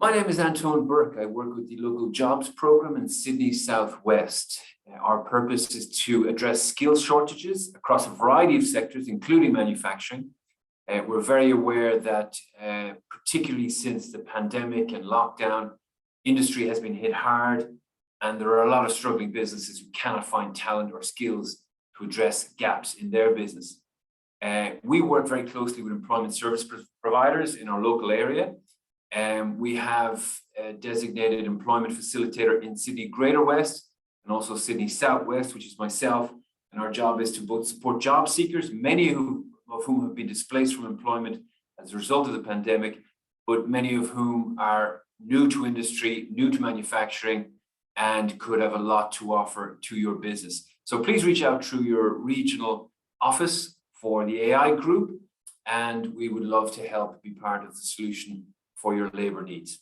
My name is Antoine Burke. I work with the local jobs program in Sydney Southwest. Our purpose is to address skills shortages across a variety of sectors, including manufacturing. We're very aware that, particularly since the pandemic and lockdown, industry has been hit hard, and there are a lot of struggling businesses who cannot find talent or skills to address gaps in their business. We work very closely with employment service providers in our local area. We have a designated employment facilitator in Sydney Greater West and also Sydney Southwest, which is myself. And our job is to both support job seekers, many of whom have been displaced from employment as a result of the pandemic, but many of whom are new to industry, new to manufacturing, and could have a lot to offer to your business. So please reach out through your regional office for the AI group, and we would love to help be part of the solution for your labor needs.